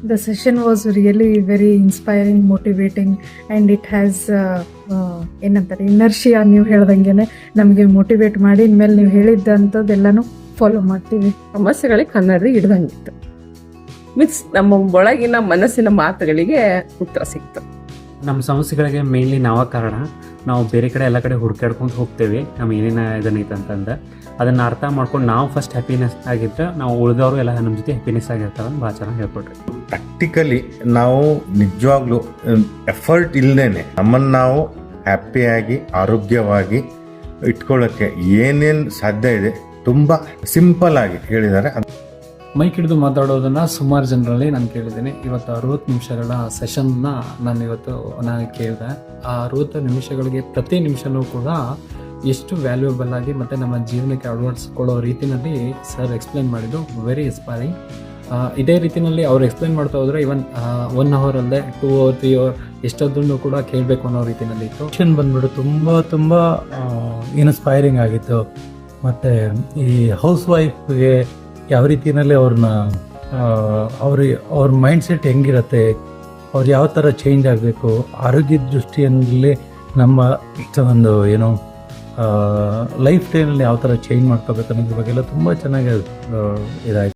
The session was really very inspiring, motivating, and it has ಏನಂತಾರೆ inertia ನೀವು ಹೇಳ್ದಂಗೆನೆ ನಮಗೆ motivate ಮಾಡಿ ಇನ್ಮೇಲೆ ನೀವು ಹೇಳಿದ್ದಂಥದ್ದೆಲ್ಲನೂ ಫಾಲೋ ಮಾಡ್ತೀವಿ. ಸಮಸ್ಯೆಗಳಿಗೆ ಕನ್ನಡಿ ಹಿಡ್ದಂಗಿತ್ತು. ಮೀನ್ಸ್ ನಮ್ಮ ಒಳಗಿನ ಮನಸ್ಸಿನ ಮಾತುಗಳಿಗೆ ಉತ್ತರ ಸಿಕ್ತು. ನಮ್ಮ ಸಮಸ್ಯೆಗಳಿಗೆ ಮೇನ್ಲಿ ನಾವ ಕಾರಣ. ನಾವು ಬೇರೆ ಕಡೆ ಎಲ್ಲ ಕಡೆ ಹುಡುಕಾಡ್ಕೊಂಡು ಹೋಗ್ತೇವೆ ನಮ್ಮ ಏನೇನು ಇದನ್ನೈತೆ ಅಂತಂದು ಅದನ್ನು ಅರ್ಥ ಮಾಡ್ಕೊಂಡು ನಾವು ಫಸ್ಟ್ ಹ್ಯಾಪಿನೆಸ್ ಆಗಿದ್ರೆ ನಾವು ಉಳಿದವರು ಎಲ್ಲ ನಮ್ಮ ಜೊತೆ ಹ್ಯಾಪಿನೆಸ್ ಆಗಿರ್ತಾರೆ ಅಂತ ಭಾಳ ಚೆನ್ನಾಗಿ ಹೇಳ್ಕೊಟ್ರಿ. ಪ್ರಾಕ್ಟಿಕಲಿ ನಾವು ನಿಜವಾಗ್ಲೂ ಎಫರ್ಟ್ ಇಲ್ಲದೇನೆ ನಮ್ಮನ್ನು ನಾವು ಹ್ಯಾಪಿಯಾಗಿ ಆರೋಗ್ಯವಾಗಿ ಇಟ್ಕೊಳ್ಳೋಕ್ಕೆ ಏನೇನು ಸಾಧ್ಯ ಇದೆ ತುಂಬ ಸಿಂಪಲ್ ಆಗಿ ಹೇಳಿದ್ದಾರೆ. ಮೈಕ್ ಹಿಡಿದು ಮಾತಾಡೋದನ್ನು ಸುಮಾರು ಜನರಲ್ಲಿ ನಾನು ಕೇಳಿದ್ದೀನಿ. ಇವತ್ತು 60 ನಿಮಿಷಗಳ ಸೆಷನ್ನ ನಾನು ಕೇಳಿದೆ. ಆ 60 ನಿಮಿಷಗಳಿಗೆ ಪ್ರತಿ ನಿಮಿಷನೂ ಕೂಡ ಎಷ್ಟು ವ್ಯಾಲ್ಯೂಯಬಲ್ ಆಗಿ ಮತ್ತು ನಮ್ಮ ಜೀವನಕ್ಕೆ ಅಳವಡಿಸ್ಕೊಳ್ಳೋ ರೀತಿಯಲ್ಲಿ ಸರ್ ಎಕ್ಸ್ಪ್ಲೇನ್ ಮಾಡಿದ್ದು ವೆರಿ ಇನ್ಸ್ಪೈರಿಂಗ್. ಇದೇ ರೀತಿಯಲ್ಲಿ ಅವ್ರು ಎಕ್ಸ್ಪ್ಲೇನ್ ಮಾಡ್ತಾ ಹೋದರೆ ಇವನ್ 1 ಅವರ್ ಅಲ್ಲದೆ 2 or 3 hour ಎಷ್ಟೊಂದು ಕೂಡ ಕೇಳಬೇಕು ಅನ್ನೋ ರೀತಿಯಲ್ಲಿ ಇತ್ತು. ಸೆಷನ್ ಬಂದ್ಬಿಟ್ಟು ತುಂಬ ಇನ್ಸ್ಪೈರಿಂಗ್ ಆಗಿತ್ತು. ಮತ್ತು ಈ ಹೌಸ್ ವೈಫ್ಗೆ ಯಾವ ರೀತಿಯಲ್ಲಿ ಅವ್ರ ಮೈಂಡ್ಸೆಟ್ ಹೆಂಗಿರುತ್ತೆ, ಅವ್ರು ಯಾವ ಥರ ಚೇಂಜ್ ಆಗಬೇಕು, ಆರೋಗ್ಯದ ದೃಷ್ಟಿಯಲ್ಲಿ ನಮ್ಮ ಒಂದು ಲೈಫ್ ಸ್ಟೈಲಲ್ಲಿ ಯಾವ ಥರ ಚೇಂಜ್ ಮಾಡ್ಕೋಬೇಕು ಅನ್ನೋದ್ರ ಬಗ್ಗೆ ಎಲ್ಲ ತುಂಬ ಚೆನ್ನಾಗಿ ಇದಾಯಿತು.